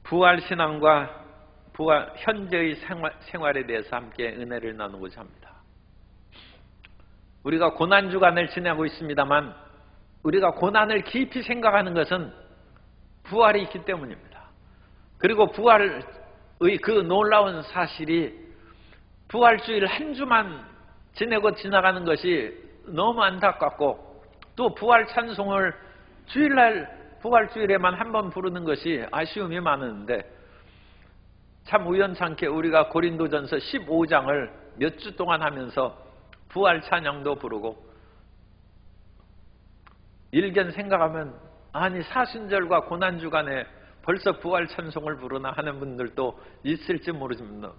부활신앙과 현재의 생활에 대해서 함께 은혜를 나누고자 합니다. 우리가 고난주간을 지내고 있습니다만 우리가 고난을 깊이 생각하는 것은 부활이 있기 때문입니다. 그리고 부활의 그 놀라운 사실이 부활주일 한 주만 지내고 지나가는 것이 너무 안타깝고, 또 부활 찬송을 주일날 부활주일에만 한 번 부르는 것이 아쉬움이 많은데, 참 우연찮게 우리가 고린도전서 15장을 몇 주 동안 하면서 부활 찬양도 부르고, 일견 생각하면 아니 사순절과 고난주간에 벌써 부활 찬송을 부르나 하는 분들도 있을지 모르지만,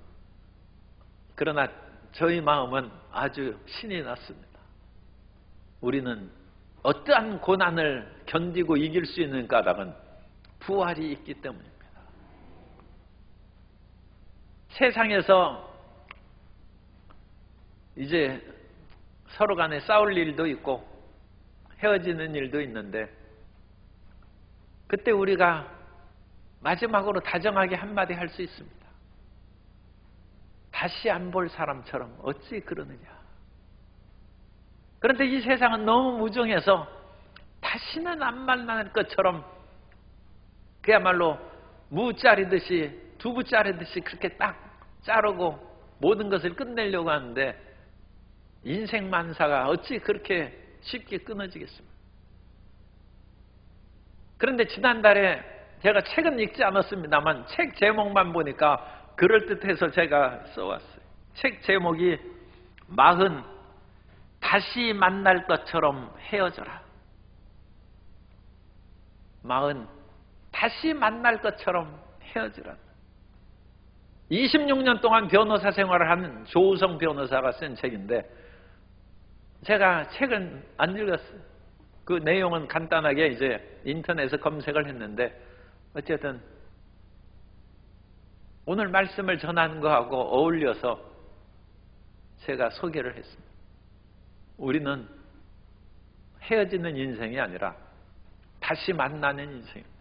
그러나 저희 마음은 아주 신이 났습니다. 우리는 어떠한 고난을 견디고 이길 수 있는 까닭은 부활이 있기 때문입니다. 세상에서 이제 서로 간에 싸울 일도 있고 헤어지는 일도 있는데, 그때 우리가 마지막으로 다정하게 한마디 할 수 있습니다. 다시 안 볼 사람처럼 어찌 그러느냐. 그런데 이 세상은 너무 무정해서 다시는 안 만날 것처럼 그야말로 무 자르듯이 두부 자르듯이 그렇게 딱 자르고 모든 것을 끝내려고 하는데, 인생 만사가 어찌 그렇게 쉽게 끊어지겠습니까? 그런데 지난달에 제가 책은 읽지 않았습니다만 책 제목만 보니까 그럴듯해서 제가 써왔어요. 책 제목이 40 다시 만날 것처럼 헤어져라. 40 다시 만날 것처럼 헤어지라. 26년 동안 변호사 생활을 한 조우성 변호사가 쓴 책인데, 제가 책은 안 읽었어요. 그 내용은 간단하게 이제 인터넷에서 검색을 했는데, 어쨌든 오늘 말씀을 전하는 거하고 어울려서 제가 소개를 했습니다. 우리는 헤어지는 인생이 아니라 다시 만나는 인생입니다.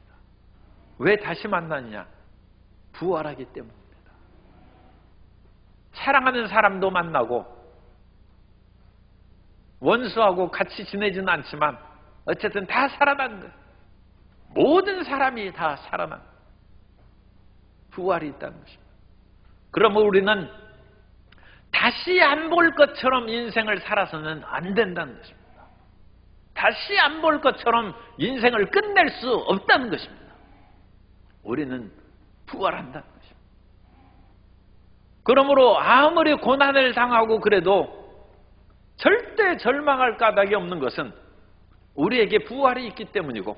왜 다시 만나느냐? 부활하기 때문입니다. 사랑하는 사람도 만나고 원수하고 같이 지내지는 않지만 어쨌든 다 살아난 거예요. 모든 사람이 다 살아난 거예요. 부활이 있다는 것입니다. 그러면 우리는 다시 안 볼 것처럼 인생을 살아서는 안 된다는 것입니다. 다시 안 볼 것처럼 인생을 끝낼 수 없다는 것입니다. 우리는 부활한다는 것입니다. 그러므로 아무리 고난을 당하고 그래도 절대 절망할 까닭이 없는 것은 우리에게 부활이 있기 때문이고,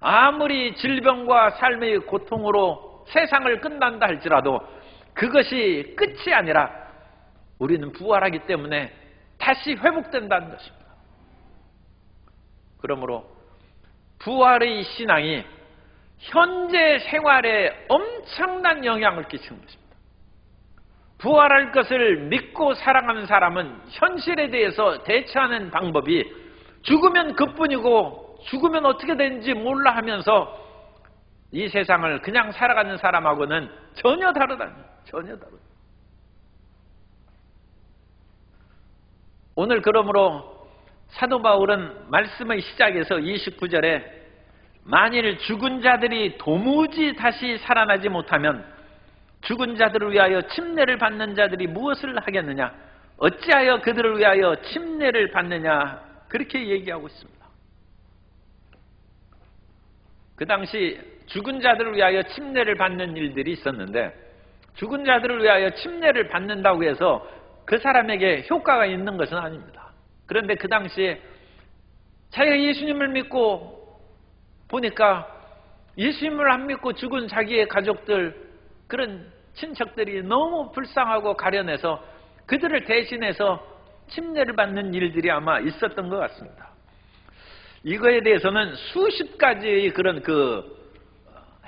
아무리 질병과 삶의 고통으로 세상을 끝난다 할지라도 그것이 끝이 아니라 우리는 부활하기 때문에 다시 회복된다는 것입니다. 그러므로 부활의 신앙이 현재 생활에 엄청난 영향을 끼치는 것입니다. 부활할 것을 믿고 살아가는 사람은 현실에 대해서 대처하는 방법이 죽으면 그뿐이고 죽으면 어떻게 되는지 몰라 하면서 이 세상을 그냥 살아가는 사람하고는 전혀 다르다. 전혀 다르다. 오늘 그러므로 사도 바울은 말씀의 시작에서 29절에 만일 죽은 자들이 도무지 다시 살아나지 못하면 죽은 자들을 위하여 침례를 받는 자들이 무엇을 하겠느냐? 어찌하여 그들을 위하여 침례를 받느냐? 그렇게 얘기하고 있습니다. 그 당시 죽은 자들을 위하여 침례를 받는 일들이 있었는데, 죽은 자들을 위하여 침례를 받는다고 해서 그 사람에게 효과가 있는 것은 아닙니다. 그런데 그 당시에 자기가 예수님을 믿고 보니까 예수님을 안 믿고 죽은 자기의 가족들, 그런 친척들이 너무 불쌍하고 가련해서 그들을 대신해서 침례를 받는 일들이 아마 있었던 것 같습니다. 이거에 대해서는 수십 가지의 그런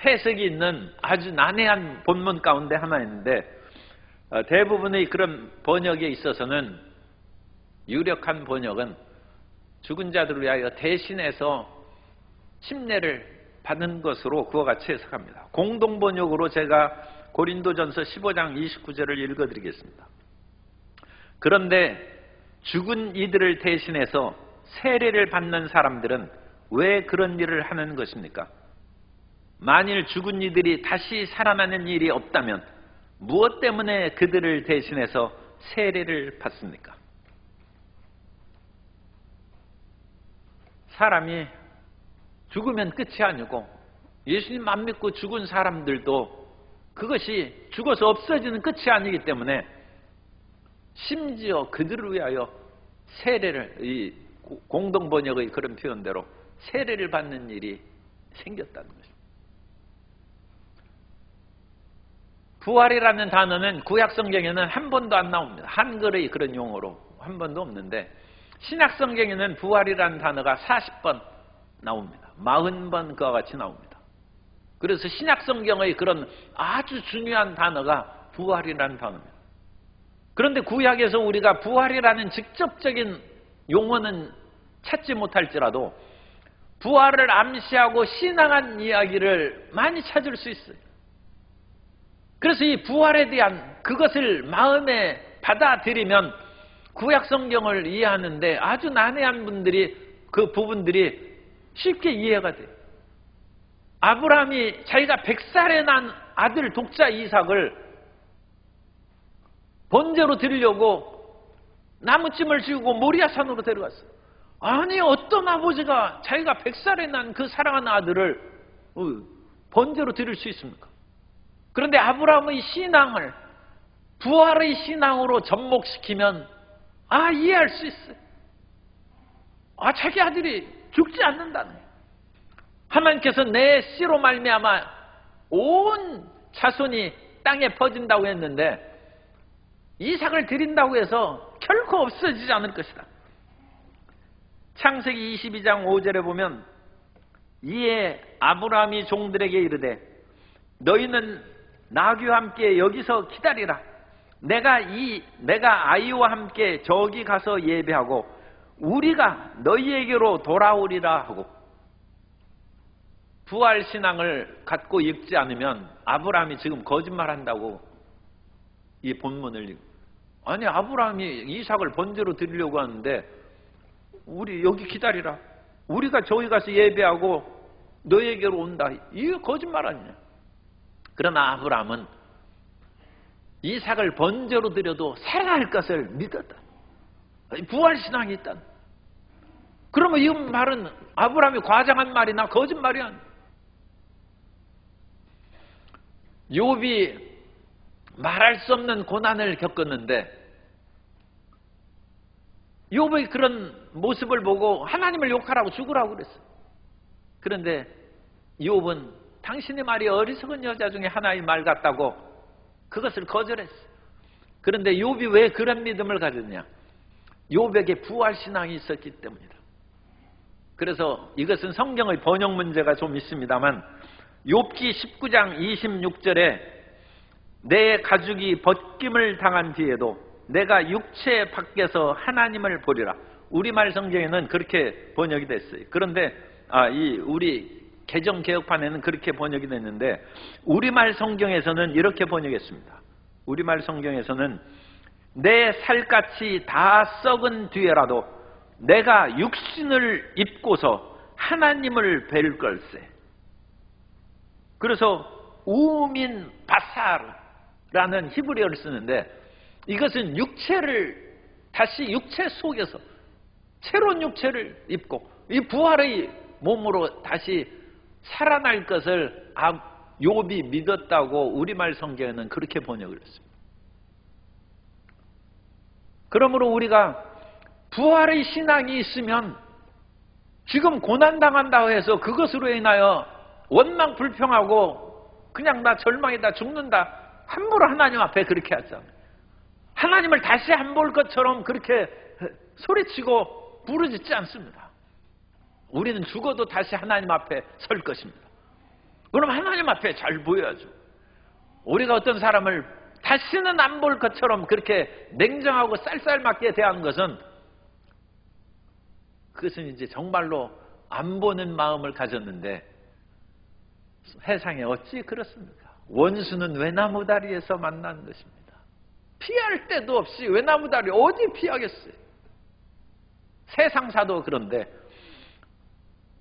해석이 있는 아주 난해한 본문 가운데 하나인데, 대부분의 그런 번역에 있어서는 유력한 번역은 죽은 자들을 위하여 대신해서 침례를 받은 것으로 그와 같이 해석합니다. 공동번역으로 제가 고린도전서 15장 29절을 읽어드리겠습니다. 그런데 죽은 이들을 대신해서 세례를 받는 사람들은 왜 그런 일을 하는 것입니까? 만일 죽은 이들이 다시 살아나는 일이 없다면 무엇 때문에 그들을 대신해서 세례를 받습니까? 사람이 죽으면 끝이 아니고 예수님 안 믿고 죽은 사람들도 그것이 죽어서 없어지는 끝이 아니기 때문에 심지어 그들을 위하여 세례를, 이 공동번역의 그런 표현대로 세례를 받는 일이 생겼다는 것입니다. 부활이라는 단어는 구약성경에는 한 번도 안 나옵니다. 한글의 그런 용어로 한 번도 없는데 신약성경에는 부활이라는 단어가 40번 나옵니다. 40번 그와 같이 나옵니다. 그래서 신약성경의 그런 아주 중요한 단어가 부활이라는 단어입니다. 그런데 구약에서 우리가 부활이라는 직접적인 용어는 찾지 못할지라도 부활을 암시하고 신앙한 이야기를 많이 찾을 수 있어요. 그래서 이 부활에 대한 그것을 마음에 받아들이면 구약 성경을 이해하는데 아주 난해한 분들이 그 부분들이 쉽게 이해가 돼요. 아브라함이 자기가 100살에 난 아들 독자 이삭을 번제로 드리려고 나무찜을 지우고 모리아산으로 데려갔어요. 아니 어떤 아버지가 자기가 100살에 난 그 사랑하는 아들을 번제로 드릴 수 있습니까? 그런데 아브라함의 신앙을 부활의 신앙으로 접목시키면 이해할 수 있어요. 자기 아들이 죽지 않는다는 거예요. 하나님께서 내 씨로 말미암아 온 자손이 땅에 퍼진다고 했는데 이삭을 드린다고 해서 결코 없어지지 않을 것이다. 창세기 22장 5절에 보면 이에 아브라함이 종들에게 이르되 너희는 나귀와 함께 여기서 기다리라. 내가 아이와 함께 저기 가서 예배하고 우리가 너희에게로 돌아오리라 하고. 부활신앙을 갖고 읽지 않으면 아브라함이 지금 거짓말한다고 이 본문을 읽고, 아니 아브라함이 이삭을 번제로 드리려고 하는데 우리 여기 기다리라. 우리가 저기 가서 예배하고 너희에게로 온다. 이게 거짓말 아니냐. 그러나 아브라함은 이삭을 번제로 드려도 살아날 것을 믿었다. 부활신앙이 있다. 그러면 이 말은 아브라함이 과장한 말이나 거짓말이 아니야. 욥이 말할 수 없는 고난을 겪었는데 욥의 그런 모습을 보고 하나님을 욕하라고 죽으라고 그랬어요. 그런데 욥은 당신의 말이 어리석은 여자 중에 하나의 말 같다고 그것을 거절했어요. 그런데 욥이 왜 그런 믿음을 가졌냐? 욥에게 부활신앙이 있었기 때문이다. 그래서 이것은 성경의 번역 문제가 좀 있습니다만 욥기 19장 26절에 내 가죽이 벗김을 당한 뒤에도 내가 육체 밖에서 하나님을 보리라. 우리말 성경에는 그렇게 번역이 됐어요. 그런데 우리 개정 개혁판에는 그렇게 번역이 됐는데 우리말 성경에서는 이렇게 번역했습니다. 우리말 성경에서는 내 살갗이 다 썩은 뒤에라도 내가 육신을 입고서 하나님을 뵐 걸세. 그래서 우민 바사르라는 히브리어를 쓰는데 이것은 육체를 다시 육체 속에서 새로운 육체를 입고 이 부활의 몸으로 다시 살아날 것을 욥이 믿었다고 우리말 성경에는 그렇게 번역을 했습니다. 그러므로 우리가 부활의 신앙이 있으면 지금 고난당한다고 해서 그것으로 인하여 원망 불평하고 그냥 나 절망이다 죽는다 함부로 하나님 앞에 그렇게 하잖아요. 하나님을 다시 안 볼 것처럼 그렇게 소리치고 부르짖지 않습니다. 우리는 죽어도 다시 하나님 앞에 설 것입니다. 그럼 하나님 앞에 잘 보여야죠. 우리가 어떤 사람을 다시는 안 볼 것처럼 그렇게 냉정하고 쌀쌀맞게 대하는 것은 그것은 이제 정말로 안 보는 마음을 가졌는데 세상에 어찌 그렇습니까? 원수는 외나무 다리에서 만난 것입니다. 피할 데도 없이 외나무 다리 어디 피하겠어요? 세상사도 그런데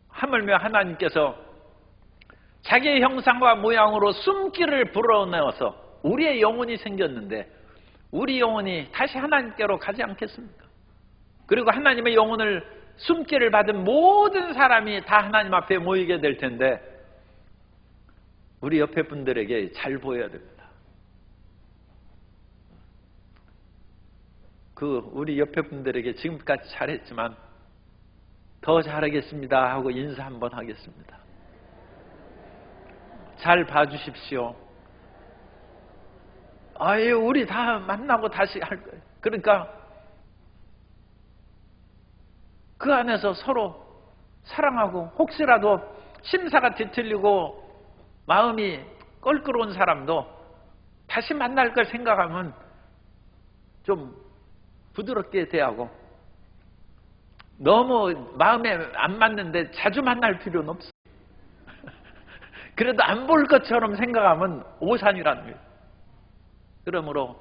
하물며 하나님께서 자기의 형상과 모양으로 숨기를 불어넣어서 우리의 영혼이 생겼는데 우리 영혼이 다시 하나님께로 가지 않겠습니까? 그리고 하나님의 영혼을 숨기를 받은 모든 사람이 다 하나님 앞에 모이게 될 텐데 우리 옆에 분들에게 잘 보여야 됩니다. 우리 옆에 분들에게 지금까지 잘했지만 더 잘하겠습니다 하고 인사 한번 하겠습니다. 잘 봐주십시오. 아유, 우리 다 만나고 다시 할 거예요. 그러니까 그 안에서 서로 사랑하고 혹시라도 심사가 뒤틀리고 마음이 껄끄러운 사람도 다시 만날 걸 생각하면 좀 부드럽게 대하고 너무 마음에 안 맞는데 자주 만날 필요는 없어요. 그래도 안 볼 것처럼 생각하면 오산이라는 거예요. 그러므로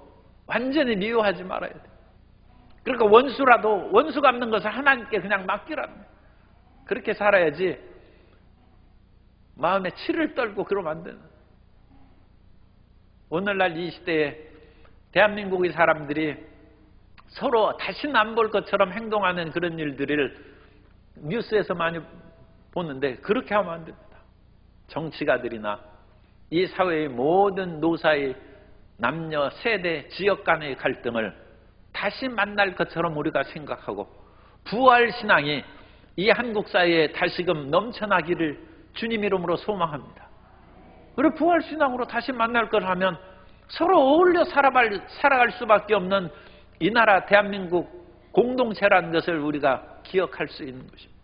완전히 미워하지 말아야 돼요. 그러니까 원수라도 원수 갚는 것을 하나님께 그냥 맡기라는 거예요. 그렇게 살아야지 마음에 치를 떨고 그러면 안 되는 거예요. 오늘날 이 시대에 대한민국의 사람들이 서로 다시는 안 볼 것처럼 행동하는 그런 일들을 뉴스에서 많이 보는데 그렇게 하면 안 됩니다. 정치가들이나 이 사회의 모든 노사의 남녀, 세대, 지역 간의 갈등을 다시 만날 것처럼 우리가 생각하고 부활신앙이 이 한국 사회에 다시금 넘쳐나기를 주님 이름으로 소망합니다. 그리고 부활신앙으로 다시 만날 걸 하면 서로 어울려 살아갈 수밖에 없는 이 나라 대한민국 공동체라는 것을 우리가 기억할 수 있는 것입니다.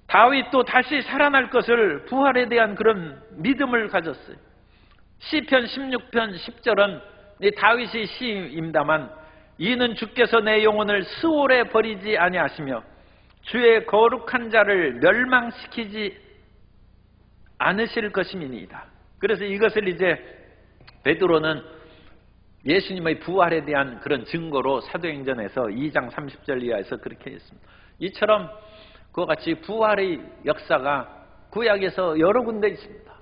다윗도 다시 살아날 것을 부활에 대한 그런 믿음을 가졌어요. 시편 16편 10절은 다윗의 시입니다만 이는 주께서 내 영혼을 스올에 버리지 아니하시며 주의 거룩한 자를 멸망시키지 않으실 것임이니이다. 그래서 이것을 이제 베드로는 예수님의 부활에 대한 그런 증거로 사도행전에서 2장 30절 이하에서 그렇게 했습니다. 이처럼 그와 같이 부활의 역사가 구약에서 여러 군데 있습니다.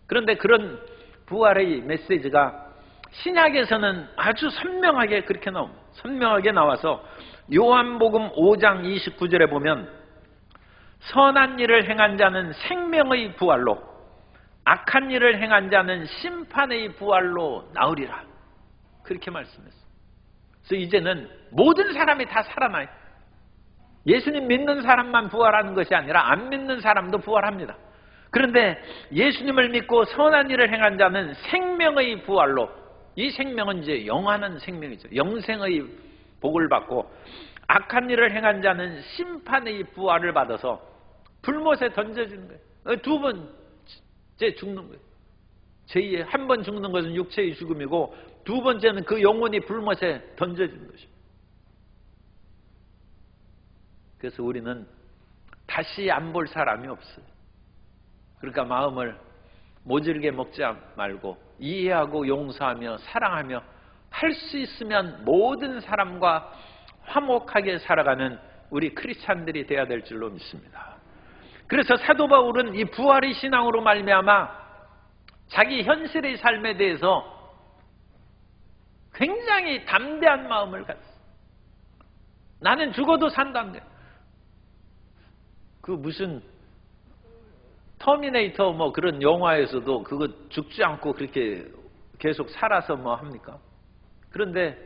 그런데 그런 부활의 메시지가 신약에서는 아주 선명하게 그렇게 나옵니다. 선명하게 나와서 요한복음 5장 29절에 보면 선한 일을 행한 자는 생명의 부활로 악한 일을 행한 자는 심판의 부활로 나으리라. 그렇게 말씀했어요. 그래서 이제는 모든 사람이 다 살아나요. 예수님 믿는 사람만 부활하는 것이 아니라 안 믿는 사람도 부활합니다. 그런데 예수님을 믿고 선한 일을 행한 자는 생명의 부활로, 이 생명은 이제 영원한 생명이죠. 영생의 복을 받고 악한 일을 행한 자는 심판의 부활을 받아서 불못에 던져지는 거예요. 두 번째 죽는 거예요. 제2의 한 번 죽는 것은 육체의 죽음이고 두 번째는 그 영혼이 불못에 던져지는 것입니다. 그래서 우리는 다시 안 볼 사람이 없어요. 그러니까 마음을 모질게 먹지 말고 이해하고 용서하며 사랑하며 할 수 있으면 모든 사람과 화목하게 살아가는 우리 크리스찬들이 되어야 될 줄로 믿습니다. 그래서 사도 바울은 이 부활의 신앙으로 말미암아 자기 현실의 삶에 대해서 굉장히 담대한 마음을 가졌어요. 나는 죽어도 산다는데 그 무슨 터미네이터 뭐 그런 영화에서도 그거 죽지 않고 그렇게 계속 살아서 뭐 합니까? 그런데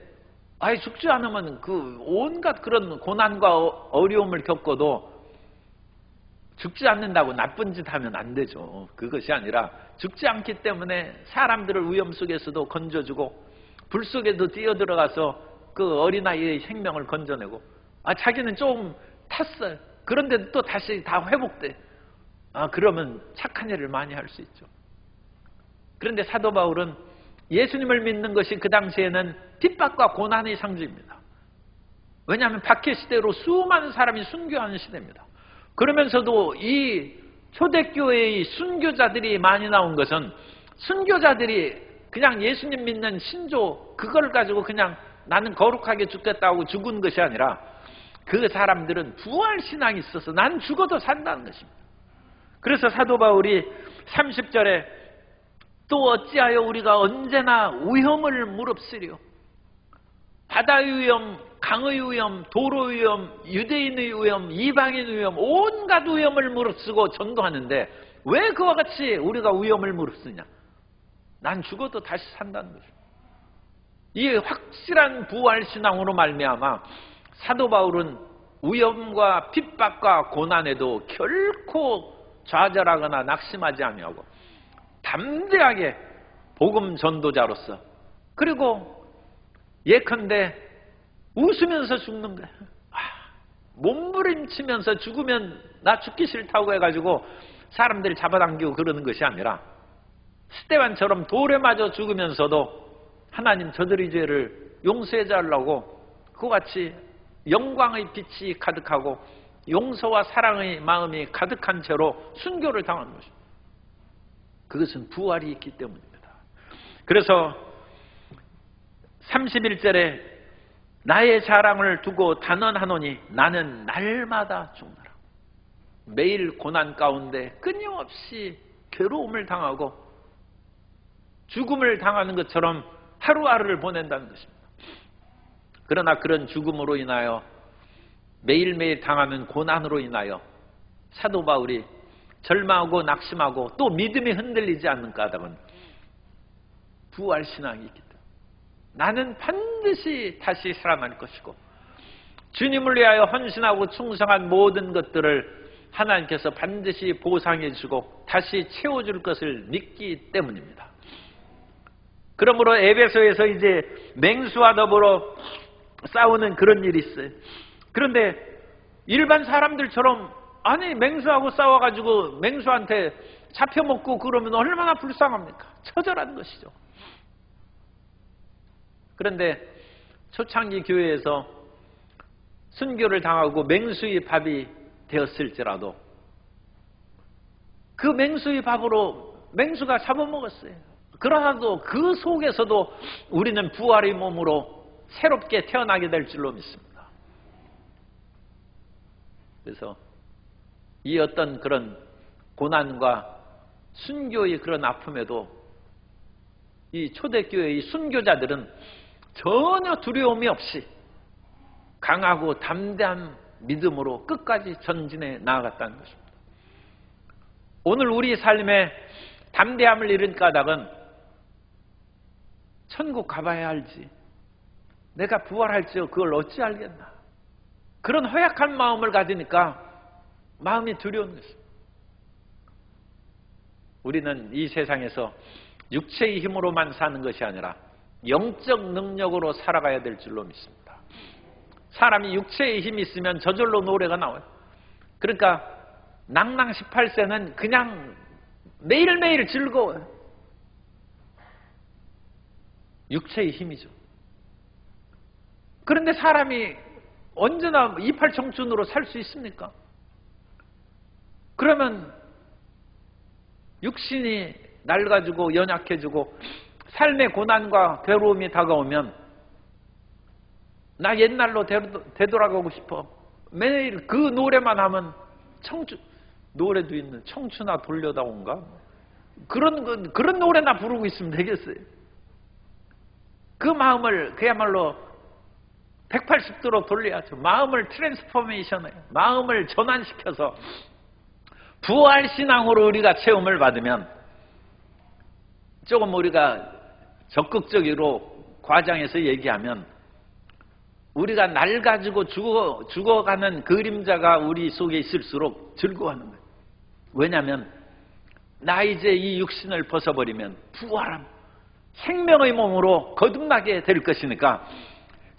아예 죽지 않으면 그 온갖 그런 고난과 어려움을 겪어도 죽지 않는다고 나쁜 짓 하면 안 되죠. 그것이 아니라 죽지 않기 때문에 사람들을 위험 속에서도 건져주고 불 속에도 뛰어들어가서 그 어린아이의 생명을 건져내고 자기는 좀 탔어요. 그런데 또 다시 다 회복돼. 그러면 착한 일을 많이 할 수 있죠. 그런데 사도 바울은 예수님을 믿는 것이 그 당시에는 핍박과 고난의 상징입니다. 왜냐하면 박해 시대로 수많은 사람이 순교하는 시대입니다. 그러면서도 이 초대교회의 순교자들이 많이 나온 것은 순교자들이 그냥 예수님 믿는 신조 그걸 가지고 그냥 나는 거룩하게 죽겠다고 죽은 것이 아니라 그 사람들은 부활신앙이 있어서 난 죽어도 산다는 것입니다. 그래서 사도 바울이 30절에 또 어찌하여 우리가 언제나 위험을 무릅쓰려 바다의 위험, 강의 위험, 도로의 위험, 유대인의 위험, 이방인의 위험 온갖 위험을 무릅쓰고 전도하는데 왜 그와 같이 우리가 위험을 무릅쓰냐? 난 죽어도 다시 산다는 거죠. 이 확실한 부활신앙으로 말미암아 사도 바울은 위험과 핍박과 고난에도 결코 좌절하거나 낙심하지 아니하고 담대하게 복음 전도자로서 그리고 예컨대 웃으면서 죽는 거야. 몸부림치면서 죽으면 나 죽기 싫다고 해가지고 사람들이 잡아당기고 그러는 것이 아니라 스데반처럼 돌에 맞아 죽으면서도 하나님 저들의 죄를 용서해 달라고 그와 같이 영광의 빛이 가득하고 용서와 사랑의 마음이 가득한 채로 순교를 당하는 것입니다. 그것은 부활이 있기 때문입니다. 그래서 31절에 나의 자랑을 두고 단언하노니 나는 날마다 죽노라. 매일 고난 가운데 끊임없이 괴로움을 당하고 죽음을 당하는 것처럼 하루하루를 보낸다는 것입니다. 그러나 그런 죽음으로 인하여 매일매일 당하는 고난으로 인하여 사도 바울이 절망하고 낙심하고 또 믿음이 흔들리지 않는 까닭은 부활신앙이 있기 때문에 나는 반드시 다시 살아날 것이고 주님을 위하여 헌신하고 충성한 모든 것들을 하나님께서 반드시 보상해 주고 다시 채워줄 것을 믿기 때문입니다. 그러므로 에베소에서 이제 맹수와 더불어 싸우는 그런 일이 있어요. 그런데 일반 사람들처럼 아니 맹수하고 싸워가지고 맹수한테 잡혀먹고 그러면 얼마나 불쌍합니까? 처절한 것이죠. 그런데 초창기 교회에서 순교를 당하고 맹수의 밥이 되었을지라도 그 맹수의 밥으로 맹수가 잡아먹었어요. 그러나도 그 속에서도 우리는 부활의 몸으로 새롭게 태어나게 될 줄로 믿습니다. 그래서 이 어떤 그런 고난과 순교의 그런 아픔에도 이 초대교회의 순교자들은 전혀 두려움이 없이 강하고 담대한 믿음으로 끝까지 전진해 나아갔다는 것입니다. 오늘 우리 삶에 담대함을 잃은 까닭은 천국 가봐야 알지. 내가 부활할지요 그걸 어찌 알겠나. 그런 허약한 마음을 가지니까 마음이 두려운 것입니다. 우리는 이 세상에서 육체의 힘으로만 사는 것이 아니라 영적 능력으로 살아가야 될 줄로 믿습니다. 사람이 육체의 힘이 있으면 저절로 노래가 나와요. 그러니까 낭낭 18세는 그냥 매일매일 즐거워요. 육체의 힘이죠. 그런데 사람이 언제나 이팔 청춘으로 살 수 있습니까? 그러면 육신이 낡아지고 연약해지고 삶의 고난과 괴로움이 다가오면 나 옛날로 되돌아가고 싶어. 매일 그 노래만 하면 노래도 있는 청춘아 돌려다온가? 그런 노래나 부르고 있으면 되겠어요. 그 마음을 그야말로 180도로 돌려야죠. 마음을 트랜스포메이션해요. 마음을 전환시켜서 부활신앙으로 우리가 체험을 받으면 조금 우리가 적극적으로 과장해서 얘기하면 우리가 낡아지고 죽어가는 그림자가 우리 속에 있을수록 즐거워하는 거예요. 왜냐하면 나 이제 이 육신을 벗어버리면 부활함 생명의 몸으로 거듭나게 될 것이니까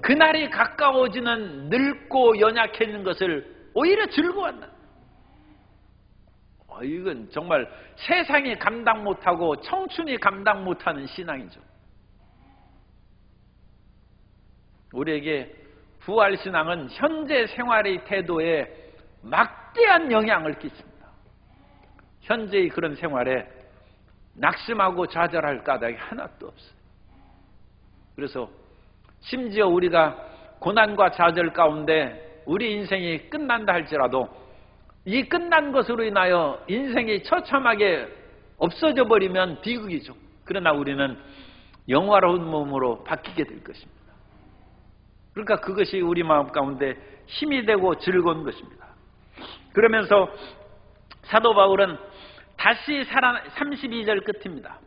그날이 가까워지는 늙고 연약해지는 것을 오히려 즐거워한다. 이건 정말 세상이 감당 못하고 청춘이 감당 못하는 신앙이죠. 우리에게 부활신앙은 현재 생활의 태도에 막대한 영향을 끼칩니다. 현재의 그런 생활에 낙심하고 좌절할 까닭이 하나도 없어요. 그래서 심지어 우리가 고난과 좌절 가운데 우리 인생이 끝난다 할지라도 이 끝난 것으로 인하여 인생이 처참하게 없어져 버리면 비극이죠. 그러나 우리는 영화로운 몸으로 바뀌게 될 것입니다. 그러니까 그것이 우리 마음 가운데 힘이 되고 즐거운 것입니다. 그러면서 사도 바울은 다시 32절 끝입니다.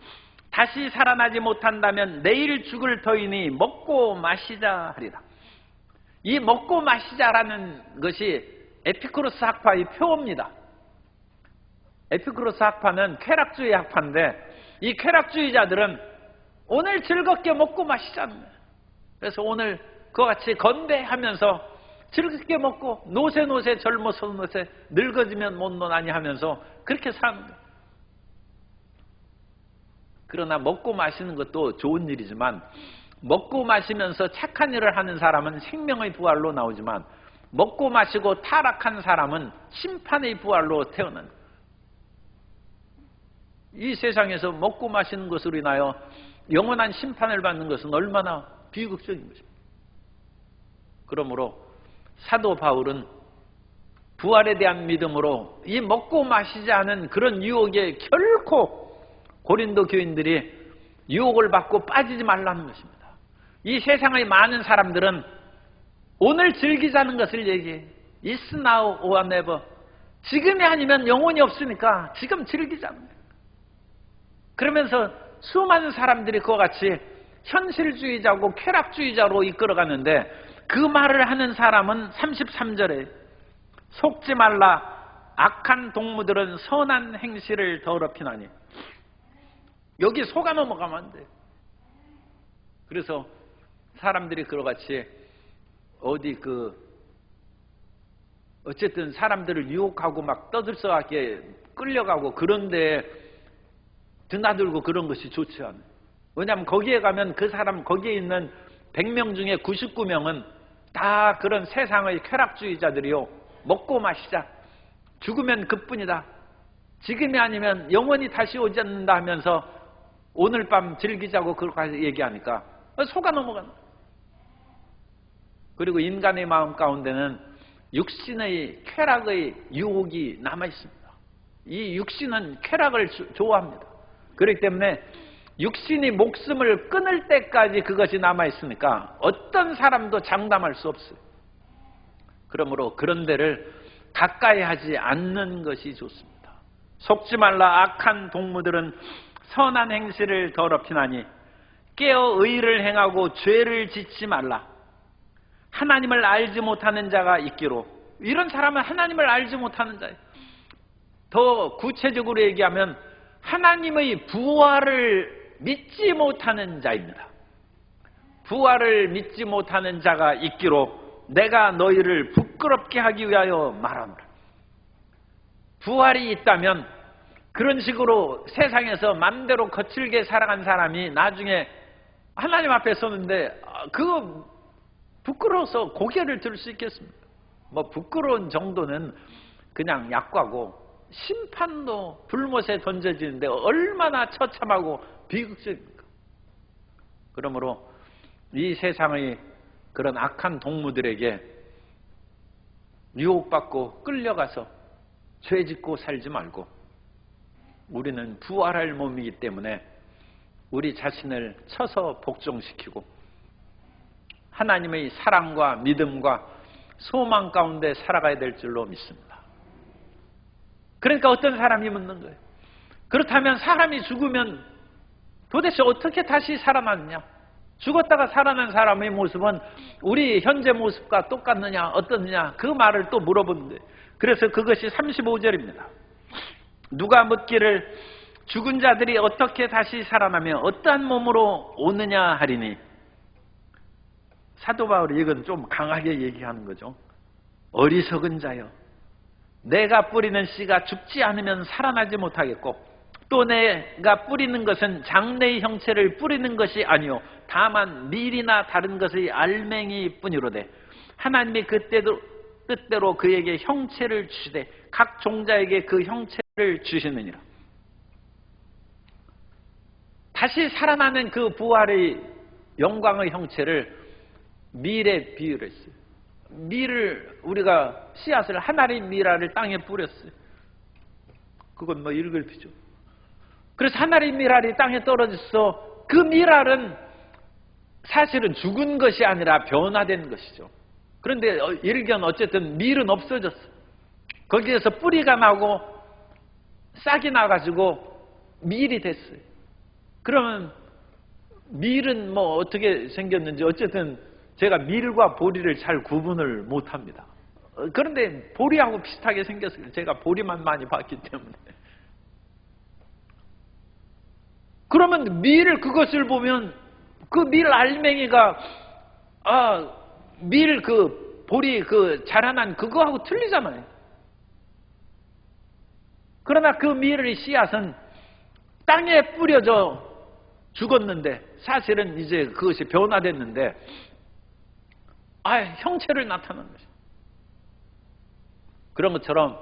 다시 살아나지 못한다면 내일 죽을 터이니 먹고 마시자 하리라. 이 먹고 마시자라는 것이 에피쿠로스 학파의 표어입니다. 에피쿠로스 학파는 쾌락주의 학파인데 이 쾌락주의자들은 오늘 즐겁게 먹고 마시자는 거예요. 그래서 오늘 그와 같이 건배하면서 즐겁게 먹고 노세 젊어서 노세 늙어지면 못 노나니 하면서 그렇게 사는 거예요. 그러나 먹고 마시는 것도 좋은 일이지만 먹고 마시면서 착한 일을 하는 사람은 생명의 부활로 나오지만 먹고 마시고 타락한 사람은 심판의 부활로 태어난 거예요. 이 세상에서 먹고 마시는 것으로 인하여 영원한 심판을 받는 것은 얼마나 비극적인 것입니다. 그러므로 사도 바울은 부활에 대한 믿음으로 이 먹고 마시지 않은 그런 유혹에 결코 고린도 교인들이 유혹을 받고 빠지지 말라는 것입니다. 이 세상의 많은 사람들은 오늘 즐기자는 것을 얘기해. It's now or never. 지금이 아니면 영혼이 없으니까 지금 즐기자는 거예요. 그러면서 수많은 사람들이 그와 같이 현실주의자고 쾌락주의자로 이끌어가는데 그 말을 하는 사람은 33절에 속지 말라. 악한 동무들은 선한 행실을 더럽히나니. 여기 속아 넘어가면 안 돼요. 그래서 사람들이 그러같이 어디 어쨌든 사람들을 유혹하고 막 떠들썩하게 끌려가고 그런데 드나들고 그런 것이 좋지 않아요. 왜냐하면 거기에 가면 그 사람 거기에 있는 100명 중에 99명은 다 그런 세상의 쾌락주의자들이요. 먹고 마시자. 죽으면 그뿐이다. 지금이 아니면 영원히 다시 오지 않는다 하면서 오늘 밤 즐기자고 그렇게 얘기하니까 속아 넘어간다. 그리고 인간의 마음 가운데는 육신의 쾌락의 유혹이 남아 있습니다. 이 육신은 쾌락을 좋아합니다. 그렇기 때문에 육신이 목숨을 끊을 때까지 그것이 남아 있으니까 어떤 사람도 장담할 수 없어요. 그러므로 그런 데를 가까이 하지 않는 것이 좋습니다. 속지 말라. 악한 동무들은 선한 행실을 더럽히나니 깨어 의를 행하고 죄를 짓지 말라. 하나님을 알지 못하는 자가 있기로. 이런 사람은 하나님을 알지 못하는 자예요. 더 구체적으로 얘기하면 하나님의 부활을 믿지 못하는 자입니다. 부활을 믿지 못하는 자가 있기로 내가 너희를 부끄럽게 하기 위하여 말하노라. 부활이 있다면 그런 식으로 세상에서 맘대로 거칠게 살아간 사람이 나중에 하나님 앞에 서는데 그거 부끄러워서 고개를 들 수 있겠습니까? 뭐 부끄러운 정도는 그냥 약과고 심판도 불못에 던져지는데 얼마나 처참하고 비극적입니까? 그러므로 이 세상의 그런 악한 동무들에게 유혹받고 끌려가서 죄짓고 살지 말고 우리는 부활할 몸이기 때문에 우리 자신을 쳐서 복종시키고 하나님의 사랑과 믿음과 소망 가운데 살아가야 될 줄로 믿습니다. 그러니까 어떤 사람이 묻는 거예요. 그렇다면 사람이 죽으면 도대체 어떻게 다시 살아나느냐? 죽었다가 살아난 사람의 모습은 우리 현재 모습과 똑같느냐 어떻느냐 그 말을 또 물어보는 거예요. 그래서 그것이 35절입니다. 누가 묻기를 죽은 자들이 어떻게 다시 살아나며 어떠한 몸으로 오느냐 하리니. 사도 바울이 이건 좀 강하게 얘기하는 거죠. 어리석은 자여, 내가 뿌리는 씨가 죽지 않으면 살아나지 못하겠고 또 내가 뿌리는 것은 장래의 형체를 뿌리는 것이 아니요 다만 밀이나 다른 것의 알맹이 뿐이로되 하나님이 그때도 뜻대로 그에게 형체를 주시되 각 종자에게 그 형체 주시느니라. 다시 살아나는 그 부활의 영광의 형체를 밀에 비유를 했어요. 밀을 우리가 씨앗을 하나의 밀알을 땅에 뿌렸어요. 그건 뭐 읽을 필요. 그래서 하나의 밀알이 땅에 떨어졌어. 그 밀알은 사실은 죽은 것이 아니라 변화된 것이죠. 그런데 일견 어쨌든 밀은 없어졌어. 거기에서 뿌리가 나고 싹이 나가지고 밀이 됐어요. 그러면 밀은 뭐 어떻게 생겼는지 어쨌든 제가 밀과 보리를 잘 구분을 못합니다. 그런데 보리하고 비슷하게 생겼어요. 제가 보리만 많이 봤기 때문에. 그러면 밀 그것을 보면 그 밀 알맹이가 밀 그 보리 그 자라난 그거하고 틀리잖아요. 그러나 그 밀의 씨앗은 땅에 뿌려져 죽었는데 사실은 이제 그것이 변화됐는데 형체를 나타낸 것이죠. 그런 것처럼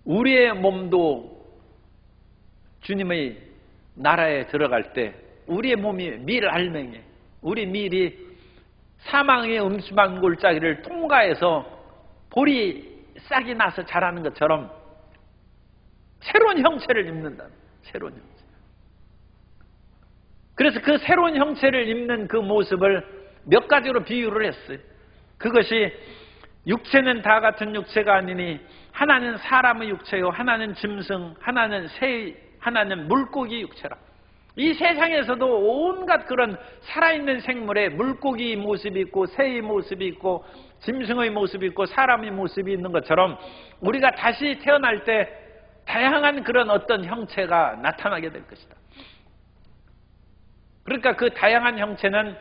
우리의 몸도 주님의 나라에 들어갈 때 우리의 몸이 밀 알맹이, 우리 밀이 사망의 음침한 골짜기를 통과해서 보리 싹이 나서 자라는 것처럼 새로운 형체를 입는다. 새로운 형체. 그래서 그 새로운 형체를 입는 그 모습을 몇 가지로 비유를 했어요. 그것이 육체는 다 같은 육체가 아니니 하나는 사람의 육체요, 하나는 짐승, 하나는 새, 하나는 물고기 육체라. 이 세상에서도 온갖 그런 살아있는 생물의 물고기 모습이 있고 새의 모습이 있고 짐승의 모습이 있고 사람의 모습이 있는 것처럼 우리가 다시 태어날 때 다양한 그런 어떤 형체가 나타나게 될 것이다. 그러니까 그 다양한 형체는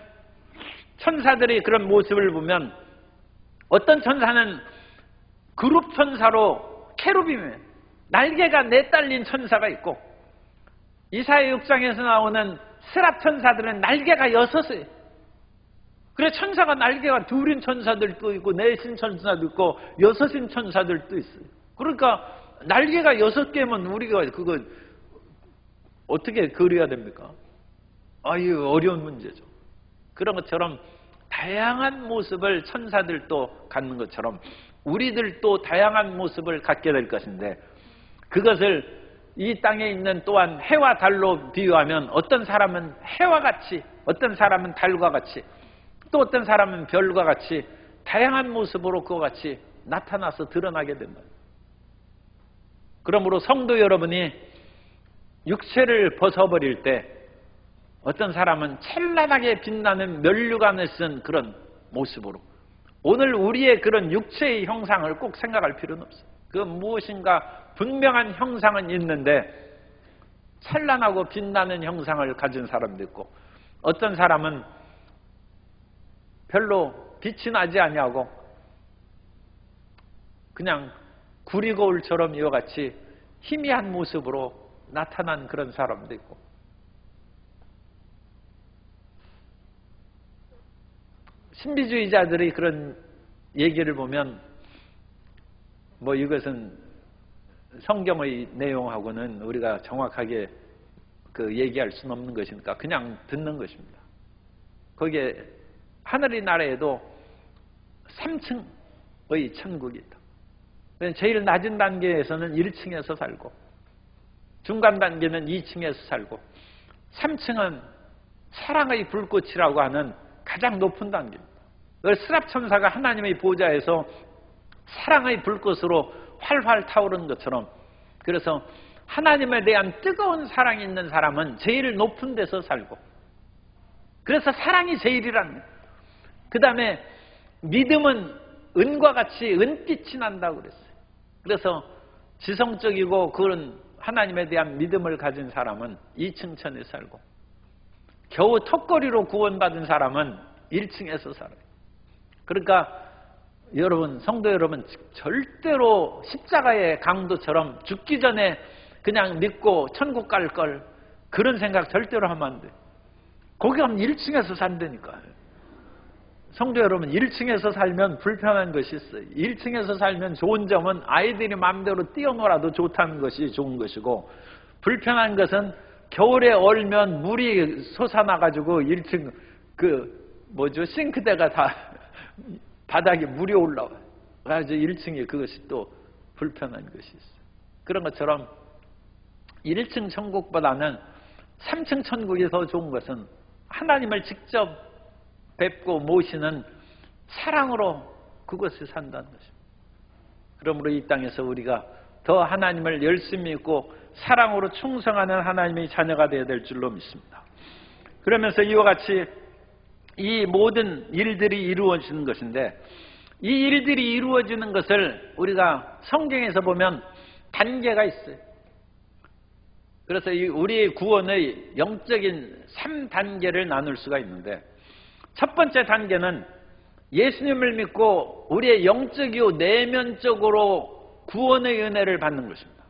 천사들의 그런 모습을 보면 어떤 천사는 그룹 천사로 케루빔에 날개가 내달린 천사가 있고 이사야 6장에서 나오는 스랍 천사들은 날개가 6이. 그래 천사가 날개가 2인 천사들도 있고 4인 천사도 있고 6인 천사들도 있어요. 그러니까 날개가 6개면 우리가 그거 어떻게 그려야 됩니까? 이거 어려운 문제죠. 그런 것처럼 다양한 모습을 천사들도 갖는 것처럼 우리들도 다양한 모습을 갖게 될 것인데 그것을 이 땅에 있는 또한 해와 달로 비유하면 어떤 사람은 해와 같이, 어떤 사람은 달과 같이, 또 어떤 사람은 별과 같이 다양한 모습으로 그와 같이 나타나서 드러나게 된다. 그러므로 성도 여러분이 육체를 벗어버릴 때 어떤 사람은 찬란하게 빛나는 면류관을 쓴 그런 모습으로 오늘 우리의 그런 육체의 형상을 꼭 생각할 필요는 없어요. 그 무엇인가 분명한 형상은 있는데 찬란하고 빛나는 형상을 가진 사람도 있고 어떤 사람은 별로 빛이 나지 아니하고 그냥 구리거울처럼 이와 같이 희미한 모습으로 나타난 그런 사람도 있고 신비주의자들의 그런 얘기를 보면 뭐 이것은 성경의 내용하고는 우리가 정확하게 그 얘기할 수는 없는 것이니까 그냥 듣는 것입니다. 거기에 하늘의 나라에도 3층의 천국이 있다. 제일 낮은 단계에서는 1층에서 살고 중간 단계는 2층에서 살고 3층은 사랑의 불꽃이라고 하는 가장 높은 단계입니다. 스랍 천사가 하나님의 보좌에서 사랑의 불꽃으로 활활 타오르는 것처럼 그래서 하나님에 대한 뜨거운 사랑이 있는 사람은 제일 높은 데서 살고 그래서 사랑이 제일이라는 거예요. 그 다음에 믿음은 은과 같이 은빛이 난다고 그랬어요. 그래서 지성적이고 그런 하나님에 대한 믿음을 가진 사람은 2층 천에 살고 겨우 턱걸이로 구원받은 사람은 1층에서 살아요. 그러니까 여러분, 성도 여러분, 절대로 십자가의 강도처럼 죽기 전에 그냥 믿고 천국 갈 걸 그런 생각 절대로 하면 안 돼. 거기 가면 1층에서 산다니까요. 성도 여러분, 1층에서 살면 불편한 것이 있어요. 1층에서 살면 좋은 점은 아이들이 마음대로 뛰어놀아도 좋다는 것이 좋은 것이고, 불편한 것은 겨울에 얼면 물이 솟아나가지고 1층 싱크대가 다 바닥에 물이 올라와요. 그래서 1층에 그것이 또 불편한 것이 있어요. 그런 것처럼 1층 천국보다는 3층 천국이 더 좋은 것은 하나님을 직접 뵙고 모시는 사랑으로 그것을 산다는 것입니다. 그러므로 이 땅에서 우리가 더 하나님을 열심히 믿고 사랑으로 충성하는 하나님의 자녀가 되어야 될 줄로 믿습니다. 그러면서 이와 같이 이 모든 일들이 이루어지는 것인데, 이 일들이 이루어지는 것을 우리가 성경에서 보면 단계가 있어요. 그래서 우리의 구원의 영적인 3단계를 나눌 수가 있는데, 첫 번째 단계는 예수님을 믿고 우리의 영적이요 내면적으로 구원의 은혜를 받는 것입니다.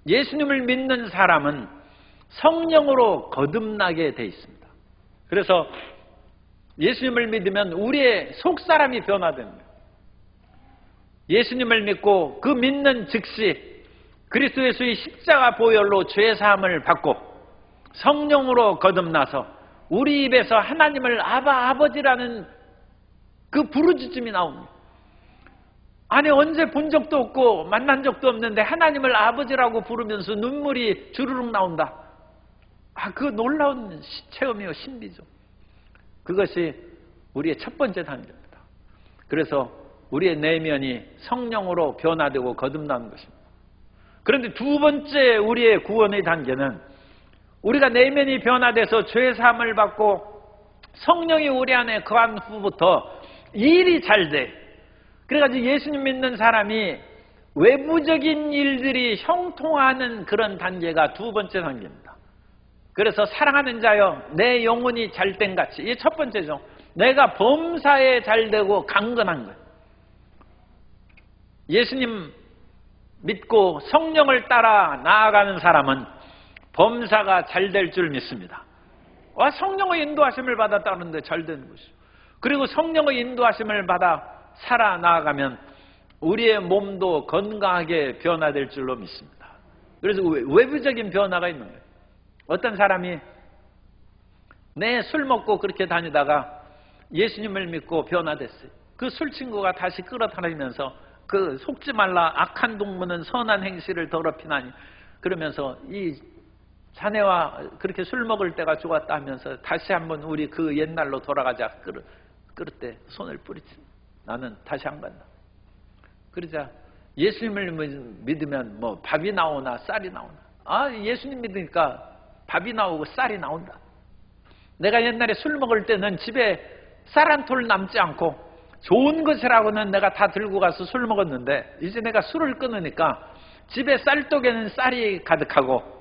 예수님을 믿는 사람은 성령으로 거듭나게 돼 있습니다. 그래서 예수님을 믿으면 우리의 속사람이 변화됩니다. 예수님을 믿고 그 믿는 즉시 그리스도 예수의 십자가 보혈로 죄사함을 받고 성령으로 거듭나서 우리 입에서 하나님을 아바 아버지라는 그 부르짖음이 나옵니다. 아니, 언제 본 적도 없고 만난 적도 없는데 하나님을 아버지라고 부르면서 눈물이 주르륵 나온다. 그 놀라운 체험이요, 신비죠. 그것이 우리의 첫 번째 단계입니다. 그래서 우리의 내면이 성령으로 변화되고 거듭나는 것입니다. 그런데 두 번째 우리의 구원의 단계는 우리가 내면이 변화돼서 죄사함을 받고 성령이 우리 안에 거한 후부터 일이 잘 돼. 그래가지고 예수님 믿는 사람이 외부적인 일들이 형통하는 그런 단계가 두 번째 단계입니다. 그래서 사랑하는 자여 내 영혼이 잘된 같이, 이게 첫 번째죠. 내가 범사에 잘되고 강건한 거예요. 예수님 믿고 성령을 따라 나아가는 사람은 범사가 잘 될 줄 믿습니다. 성령의 인도하심을 받았다는데 잘 되는 것이죠. 그리고 성령의 인도하심을 받아 살아나가면 우리의 몸도 건강하게 변화될 줄로 믿습니다. 그래서 외부적인 변화가 있는 거예요. 어떤 사람이 술 먹고 그렇게 다니다가 예수님을 믿고 변화됐어요. 그 술 친구가 다시 끌어다니면서 그 속지 말라 악한 동무는 선한 행실을 더럽히나니, 그러면서 이 자네와 그렇게 술 먹을 때가 좋았다 하면서 다시 한번 우리 그 옛날로 돌아가자. 그럴 손을 뿌리치. 나는 다시 안 간다. 그러자 예수님을 믿으면 뭐 밥이 나오나 쌀이 나오나. 예수님 믿으니까 밥이 나오고 쌀이 나온다. 내가 옛날에 술 먹을 때는 집에 쌀 한 톨 남지 않고 좋은 것이라고는 내가 다 들고 가서 술 먹었는데, 이제 내가 술을 끊으니까 집에 쌀독에는 쌀이 가득하고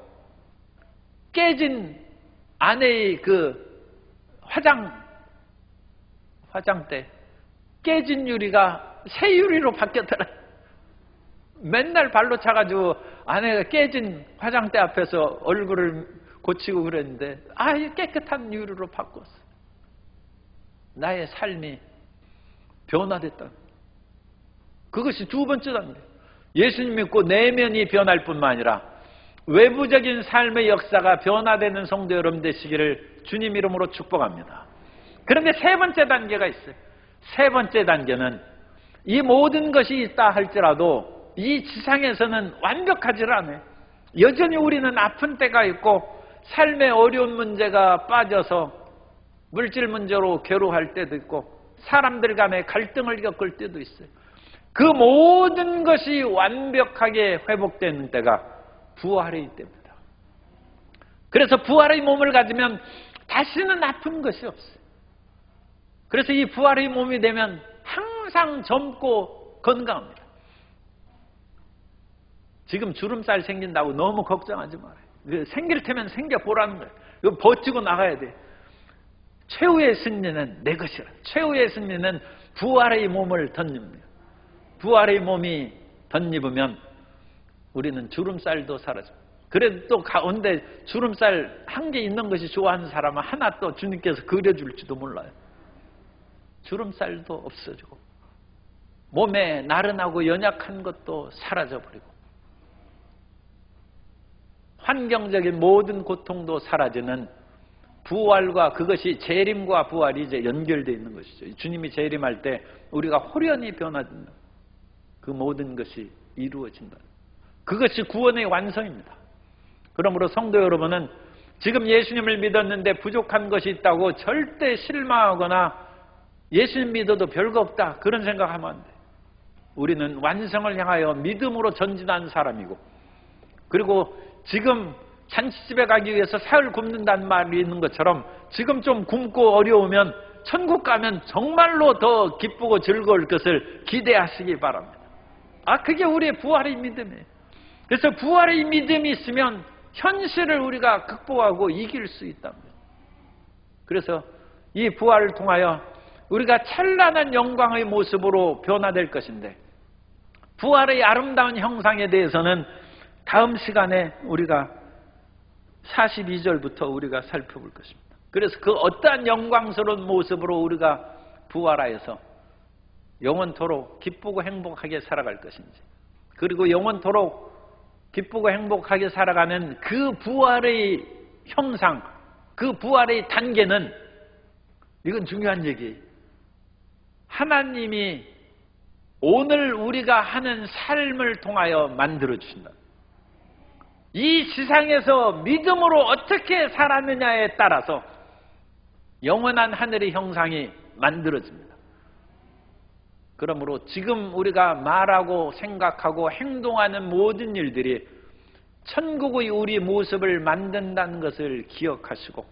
깨진 아내의 그 화장대 깨진 유리가 새 유리로 바뀌었더라. 맨날 발로 차가지고 아내가 깨진 화장대 앞에서 얼굴을 고치고 그랬는데 깨끗한 유리로 바꿨어. 나의 삶이 변화됐다. 그것이 두 번째 단계. 예수님 믿고 내면이 변할 뿐만 아니라 외부적인 삶의 역사가 변화되는 성도 여러분 되시기를 주님 이름으로 축복합니다. 그런데 세 번째 단계가 있어요. 세 번째 단계는 이 모든 것이 있다 할지라도 이 지상에서는 완벽하지 않아요. 여전히 우리는 아픈 때가 있고 삶의 어려운 문제가 빠져서 물질 문제로 괴로워할 때도 있고 사람들 간의 갈등을 겪을 때도 있어요. 그 모든 것이 완벽하게 회복되는 때가 부활의 때입니다. 그래서 부활의 몸을 가지면 다시는 아픈 것이 없어요. 그래서 이 부활의 몸이 되면 항상 젊고 건강합니다. 지금 주름살 생긴다고 너무 걱정하지 말아요. 생길 테면 생겨보라는 거예요. 이거 버티고 나가야 돼. 최후의 승리는 내 것이라. 최후의 승리는 부활의 몸을 덧입니다. 부활의 몸이 덧입으면 우리는 주름살도 사라집니다. 그래도 또 가운데 주름살 한 개 있는 것이 좋아하는 사람은 하나 또 주님께서 그려줄지도 몰라요. 주름살도 없어지고 몸에 나른하고 연약한 것도 사라져버리고 환경적인 모든 고통도 사라지는 부활과 그것이 재림과 부활이 이제 연결되어 있는 것이죠. 주님이 재림할 때 우리가 호련히 변화된다. 그 모든 것이 이루어진다. 그것이 구원의 완성입니다. 그러므로 성도 여러분은 지금 예수님을 믿었는데 부족한 것이 있다고 절대 실망하거나 예수님 믿어도 별거 없다 그런 생각하면 안 돼. 우리는 완성을 향하여 믿음으로 전진한 사람이고, 그리고 지금 잔치집에 가기 위해서 사흘 굶는다는 말이 있는 것처럼 지금 좀 굶고 어려우면 천국 가면 정말로 더 기쁘고 즐거울 것을 기대하시기 바랍니다. 그게 우리의 부활의 믿음이에요. 그래서 부활의 믿음이 있으면 현실을 우리가 극복하고 이길 수 있답니다. 그래서 이 부활을 통하여 우리가 찬란한 영광의 모습으로 변화될 것인데, 부활의 아름다운 형상에 대해서는 다음 시간에 우리가 42절부터 우리가 살펴볼 것입니다. 그래서 그 어떠한 영광스러운 모습으로 우리가 부활하여서 영원토록 기쁘고 행복하게 살아갈 것인지, 그리고 영원토록 기쁘고 행복하게 살아가는 그 부활의 형상, 그 부활의 단계는, 이건 중요한 얘기예요. 하나님이 오늘 우리가 하는 삶을 통하여 만들어주신다. 이 지상에서 믿음으로 어떻게 살았느냐에 따라서 영원한 하늘의 형상이 만들어집니다. 그러므로 지금 우리가 말하고 생각하고 행동하는 모든 일들이 천국의 우리 모습을 만든다는 것을 기억하시고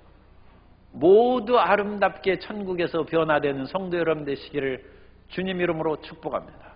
모두 아름답게 천국에서 변화되는 성도 여러분 되시기를 주님 이름으로 축복합니다.